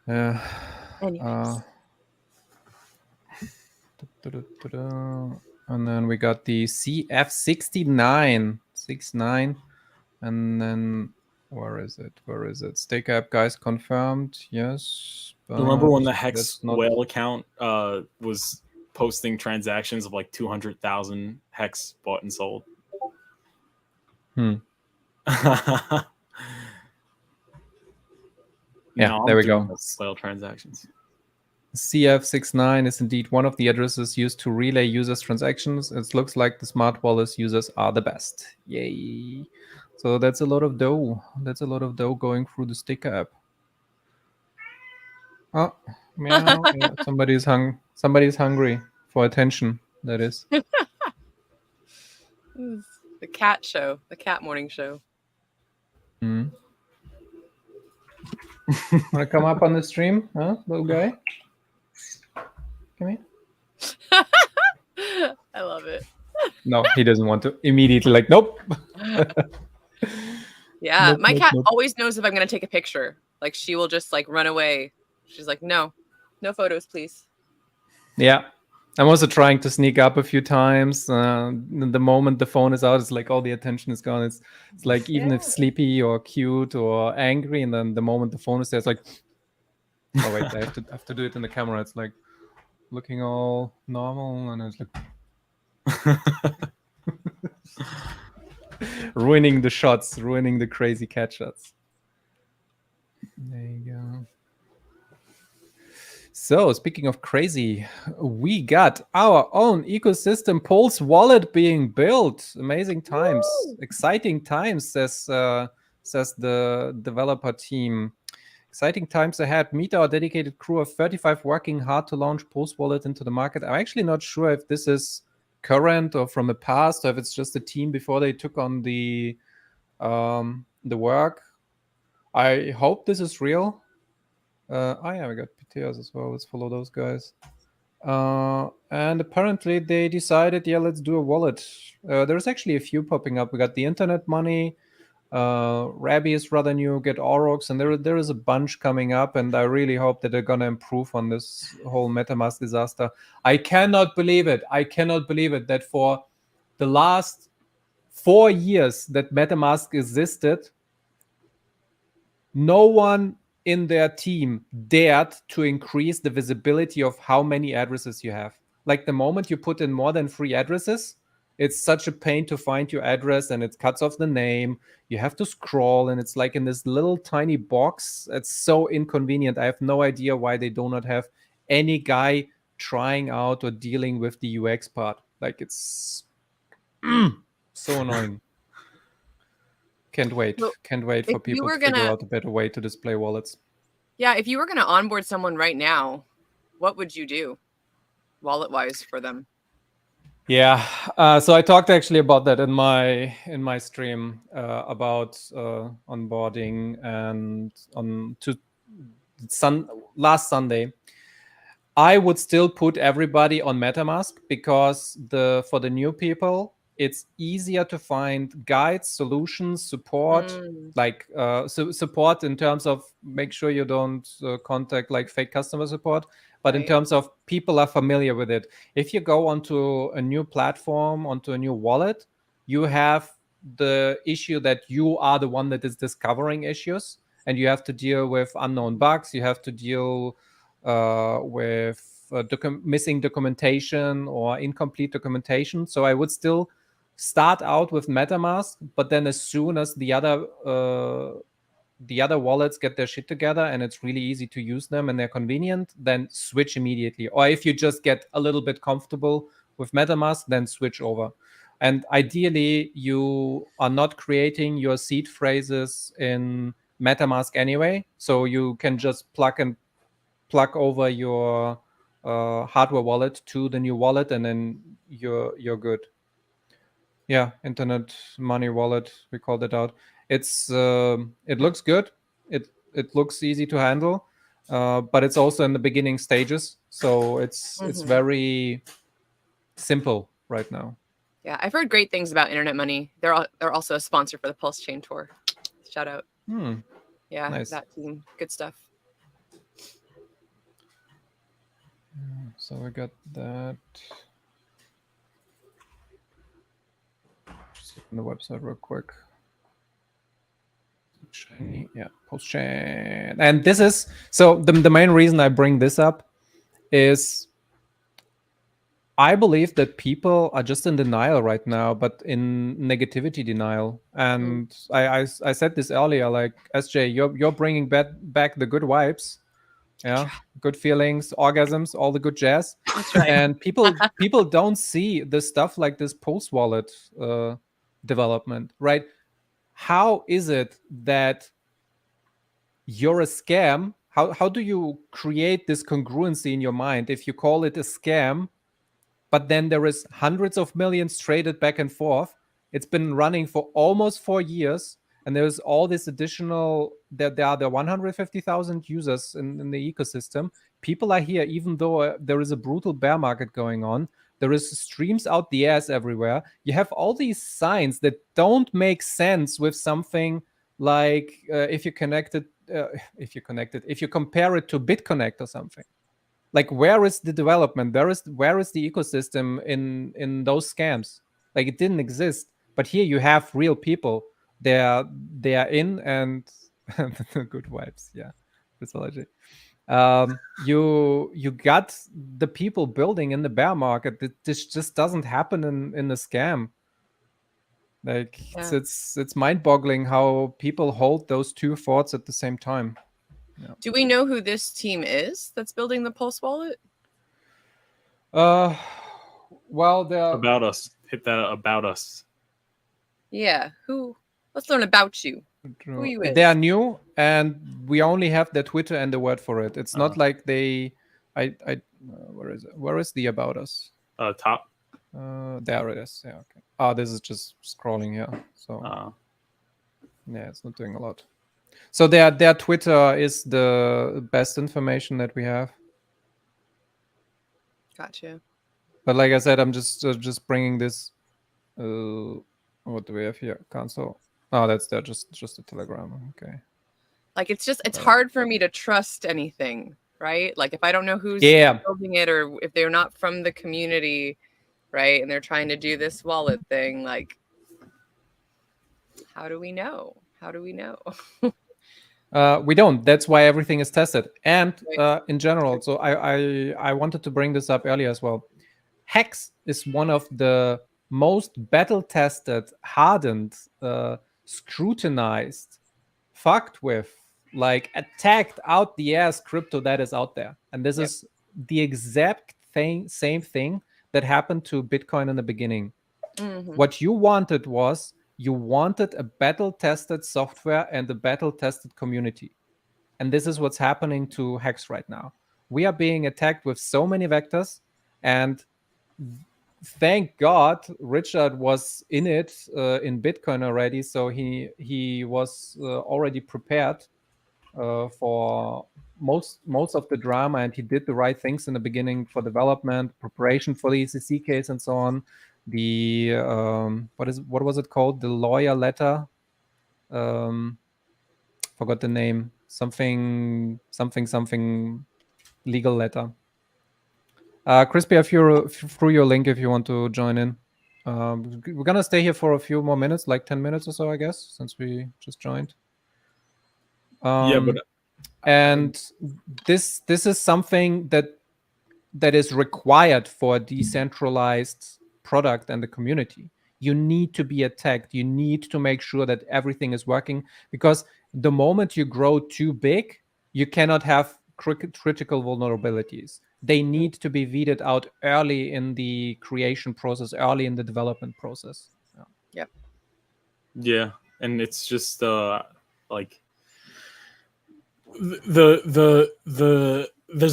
Anyways. And then we got the CF69, 69, and then where is it? Stake app guys confirmed. Yes. Remember when the Hex whale account was posting transactions of like 200,000 Hex bought and sold? Yeah, no, there we go. Whale transactions. CF69 is indeed one of the addresses used to relay users' transactions. It looks like the smart wallet users are the best. Yay! So that's a lot of dough. That's a lot of dough going through the sticker app. Oh, meow. Yeah, somebody's hungry for attention. That is. The cat show, the cat morning show. Want to come up on the stream, huh, little guy? Come here. I love it. No, he doesn't want to. Immediately, like, nope. Yeah, my cat always knows if I'm going to take a picture. Like, she will just like run away. She's like, no photos, please. Yeah. I'm also trying to sneak up a few times. The moment the phone is out, it's like all the attention is gone. It's like even if sleepy or cute or angry, and then the moment the phone is there, it's like, oh wait, I have to do it in the camera. It's like looking all normal, and it's like ruining the shots, ruining the crazy cat shots. There you go. So, speaking of crazy, we got our own ecosystem, PulseWallet, being built. Amazing times, exciting times, says the developer team. Exciting times ahead. Meet our dedicated crew of 35 working hard to launch PulseWallet into the market. I'm actually not sure if this is current or from the past, or if it's just a team before they took on the work. I hope this is real. Oh yeah, we got PTS as well. Let's follow those guys. And apparently they decided, yeah, let's do a wallet. There's actually a few popping up. We got the internet money. Rabbi is rather new. Get Aurochs, and there is a bunch coming up. And I really hope that they're gonna improve on this whole MetaMask disaster. I cannot believe it. That for the last 4 years that MetaMask existed, no one in their team dared to increase the visibility of how many addresses you have. Like the moment you put in more than 3 addresses, it's such a pain to find your address, and it cuts off the name. You have to scroll, and it's like in this little tiny box. It's so inconvenient. I have no idea why they do not have any guy trying out or dealing with the UX part. Like, it's so annoying. Can't wait for people to figure out a better way to display wallets. Yeah, if you were going to onboard someone right now, what would you do wallet-wise for them? Yeah, so I talked actually about that in my stream about onboarding, and last Sunday. I would still put everybody on MetaMask because for the new people, it's easier to find guides, solutions, support, support in terms of make sure you don't contact like fake customer support, but in terms of people are familiar with it. If you go onto a new platform, onto a new wallet, you have the issue that you are the one that is discovering issues, and you have to deal with unknown bugs. You have to deal with missing documentation or incomplete documentation. So I would still start out with MetaMask, but then as soon as the other wallets get their shit together and it's really easy to use them and they're convenient, then switch immediately. Or if you just get a little bit comfortable with MetaMask, then switch over. And ideally, you are not creating your seed phrases in MetaMask anyway, so you can just plug over your hardware wallet to the new wallet, and then you're good. Yeah, internet money wallet, we called it out. It's it looks good. It looks easy to handle, but it's also in the beginning stages, so it's very simple right now. Yeah, I've heard great things about Internet Money. They're also a sponsor for the Pulse Chain Tour. Shout out. Yeah, nice. That team. Good stuff. So we got that. Just open the website real quick. Yeah, Pulse Chain. And this is, so the main reason I bring this up is I believe that people are just in denial right now, but in negativity denial. And I said this earlier, like, SJ, you're bringing back the good vibes, yeah, good feelings, orgasms, all the good jazz. That's right. And people don't see the stuff like this PulseWallet development, right? How is it that you're a scam? How do you create this congruency in your mind if you call it a scam? But then there is hundreds of millions traded back and forth. It's been running for almost 4 years, and there's all this additional. There are the 150,000 users in the ecosystem. People are here, even though there is a brutal bear market going on. There is streams out the ass everywhere. You have all these signs that don't make sense with something like if you compare it to BitConnect or something. Like, where is the development? Where is the ecosystem in those scams? Like, it didn't exist. But here you have real people. They are in, and good vibes. Yeah, mythology. You got the people building in the bear market. This just doesn't happen in the scam. Like, it's mind-boggling how people hold those two thoughts at the same time. Yeah. Do we know who this team is that's building the Pulse wallet? Well, they're about us. Hit that about us. Yeah. Who? Let's learn about you. Who you is. They are new, and we only have the Twitter and the word for it. It's not like they. Where is it? Where is the about us? Top. There it is. Yeah. Okay. Oh, this is just scrolling here. So. Yeah, it's not doing a lot. So their Twitter is the best information that we have. Gotcha. But like I said, I'm just bringing this. What do we have here? Console. Oh, that's there. Just a Telegram. Okay. Like, it's hard for me to trust anything, right? Like, if I don't know who's building it, or if they're not from the community, right, and they're trying to do this wallet thing, like, how do we know? We don't. That's why everything is tested. And in general, so I wanted to bring this up earlier as well. Hex is one of the most battle-tested, hardened, scrutinized, fucked with, like, attacked out the ass crypto that is out there. And this is the exact same thing that happened to Bitcoin in the beginning. What you wanted was, you wanted a battle-tested software and a battle-tested community. And this is what's happening to Hex right now. We are being attacked with so many vectors, and thank God Richard was in it in Bitcoin already, so he was already prepared for most of the drama, and he did the right things in the beginning for development, preparation for the ECC case, and so on. The what was it called? The lawyer letter. Forgot the name. Something legal letter. Crispy, if you're through your link, if you want to join in. We're gonna stay here for a few more minutes, like 10 minutes or so, I guess, since we just joined. And this is something that is required for a decentralized product and the community. You need to be attacked. You need to make sure that everything is working, because the moment you grow too big, you cannot have critical vulnerabilities. they need to be weeded out early in the creation process, early in the development process. Yeah, and it's just like there's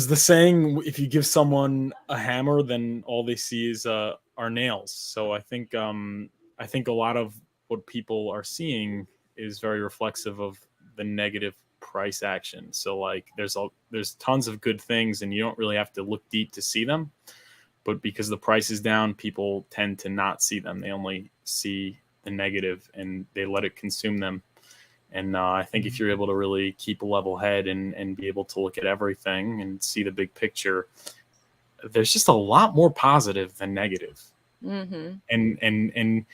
the saying, if you give someone a hammer, then all they see is are nails. So I think a lot of what people are seeing is very reflexive of the negative price action. So like there's tons of good things, and you don't really have to look deep to see them. But because the price is down, people tend to not see them. They only see the negative, and they let it consume them. And I think if you're able to really keep a level head and be able to look at everything and see the big picture, there's just a lot more positive than negative. Mm-hmm. And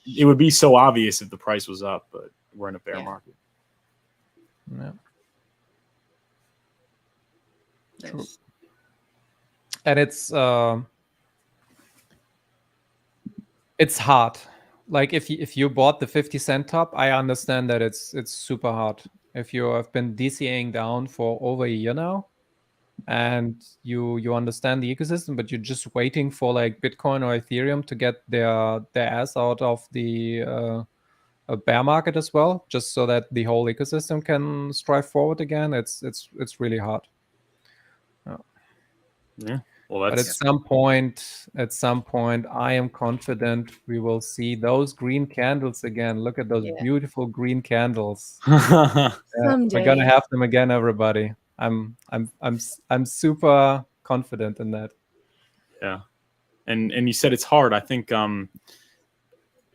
it would be so obvious if the price was up, but we're in a bear market. Yeah. Nice. True. And it's hard. Like if you bought the 50-cent top, I understand that it's super hard. If you have been DCAing down for over a year now, and you understand the ecosystem, but you're just waiting for like Bitcoin or Ethereum to get their ass out of the a bear market as well, just so that the whole ecosystem can strive forward again, it's really hard. Yeah. Well, but at some point, I am confident we will see those green candles again. Look at those beautiful green candles. We're gonna have them again, everybody. I'm super confident in that. Yeah, and you said it's hard. I think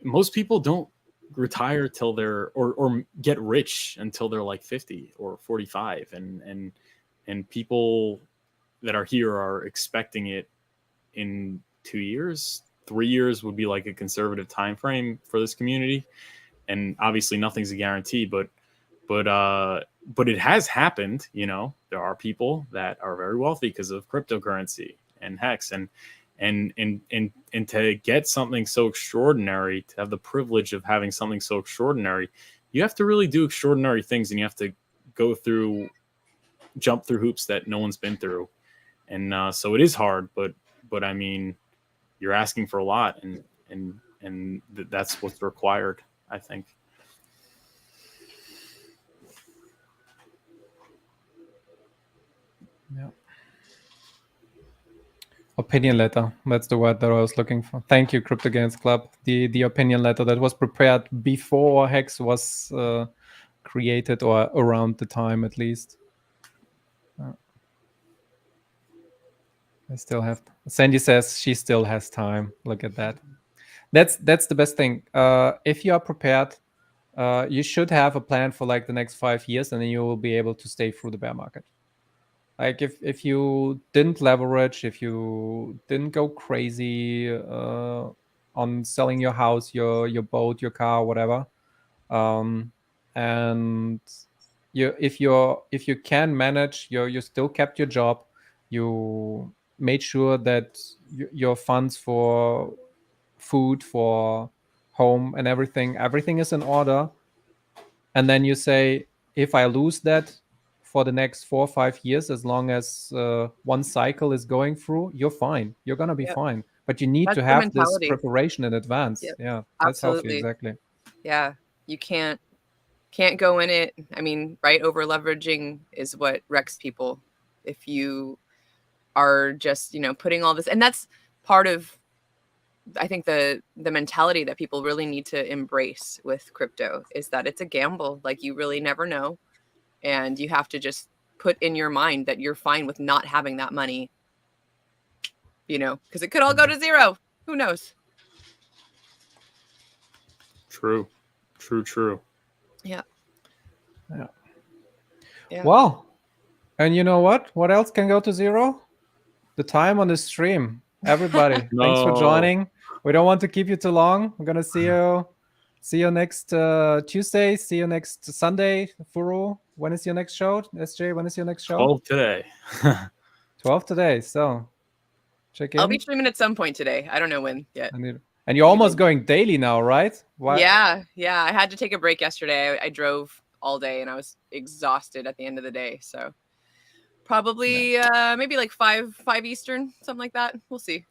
most people don't retire till they're or get rich until they're like 50 or 45, and people that are here are expecting it in 2 years. 3 years would be like a conservative time frame for this community, and obviously nothing's a guarantee, but it has happened. You know, there are people that are very wealthy because of cryptocurrency and Hex, and to get something so extraordinary, to have the privilege of having something so extraordinary, you have to really do extraordinary things, and you have to jump through hoops that no one's been through. And so it is hard, but I mean, you're asking for a lot, and that's what's required, I think. Yeah. Opinion letter. That's the word that I was looking for. Thank you, Crypto Games Club. The opinion letter that was prepared before Hex was created, or around the time at least. I still have. Sandy says she still has time. Look at that. That's the best thing. If you are prepared, you should have a plan for like the next 5 years, and then you will be able to stay through the bear market. Like if you didn't leverage, if you didn't go crazy on selling your house, your boat, your car, whatever, and if you can manage, you still kept your job, you made sure that your funds for food, for home, and everything is in order, and then you say, if I lose that for the next 4 or 5 years, as long as one cycle is going through, you're fine. You're gonna be fine. But you need to have this preparation in advance. Yep. Yeah, that's healthy. Exactly. Yeah, you can't go in it. I mean, right? Over leveraging is what wrecks people. If you are just, putting all this, and that's part of, I think, the mentality that people really need to embrace with crypto is that it's a gamble. Like, you really never know. And you have to just put in your mind that you're fine with not having that money, because it could all go to zero. Who knows? True. Yeah. Well, and you know what? What else can go to zero? The time on the stream. Everybody, thanks for joining. We don't want to keep you too long. I'm gonna see you next Tuesday. See you next Sunday. Furu, when is your next show? SJ, when is your next show? 12 today. 12 today. So check in. I'll be streaming at some point today. I don't know when yet. And you're almost going daily now, right? Why? Yeah. I had to take a break yesterday. I drove all day and I was exhausted at the end of the day. So Probably maybe like 5 Eastern, something like that. We'll see.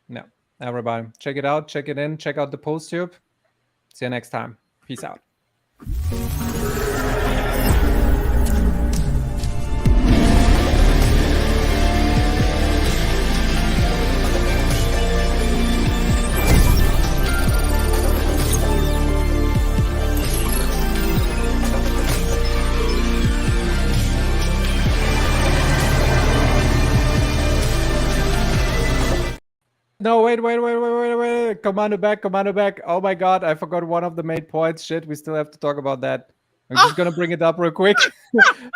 Yeah, everybody, check it out, check it in, check out the post tube. See you next time. Peace out. No, wait. Commander back. Oh my god, I forgot one of the main points. Shit, we still have to talk about that. I'm just gonna bring it up real quick.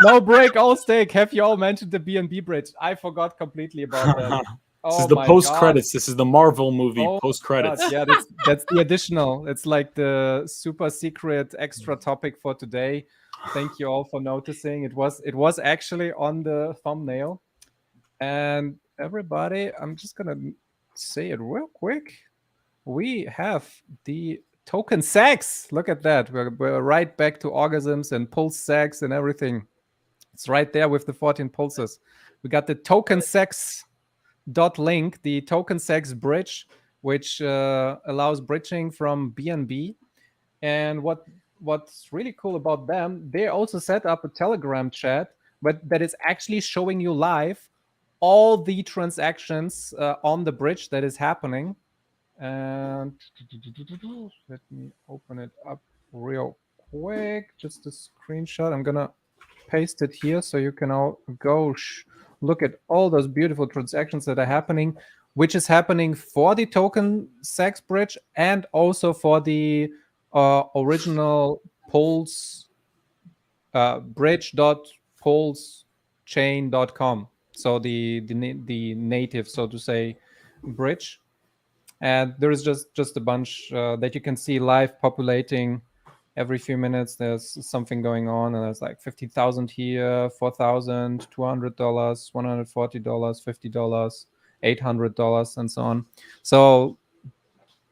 No break, all stake. Have you all mentioned the BNB Bridge? I forgot completely about that. This is the post credits. This is the Marvel movie post credits. Yeah, that's the additional. It's like the super secret extra topic for today. Thank you all for noticing. It was actually on the thumbnail. And everybody, I'm just gonna say it real quick. We have the token sex. Look at that. We're right back to orgasms and pulse sex and everything. It's right there with the 14 pulses. We got the token sex .link, the token sex bridge, which allows bridging from BNB. And what's really cool about them, they also set up a Telegram chat, but that is actually showing you live all the transactions on the bridge that is happening. And let me open it up real quick. Just a screenshot. I'm gonna paste it here so you can all go look at all those beautiful transactions that are happening, which is happening for the token sex bridge and also for the original Pulse bridge.pulsechain.com. So the native, so to say, bridge. And there is just a bunch that you can see live populating every few minutes. There's something going on, and there's like 50,000 here, $4,000, $200, $140, $50, $800, and so on. So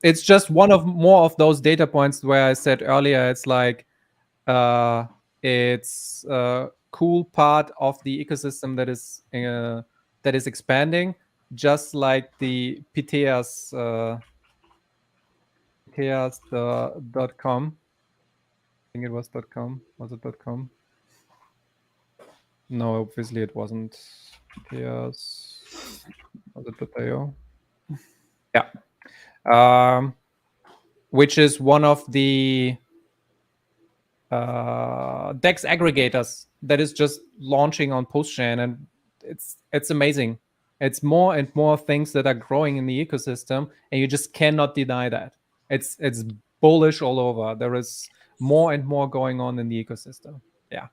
it's just more of those data points where I said earlier, it's like it's a cool part of the ecosystem that is expanding, just like the Piteas .com. I think it was .com. Was it .com? No, obviously it wasn't. Piteas. Was it .io? Yeah. Which is one of the DEX aggregators that is just launching on PostChain, and it's amazing. It's more and more things that are growing in the ecosystem, and you just cannot deny that. It's bullish all over. There is more and more going on in the ecosystem. Yeah.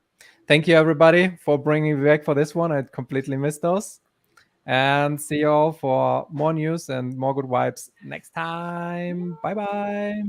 Thank you, everybody, for bringing me back for this one. I completely missed those. And see you all for more news and more good vibes next time. Bye-bye.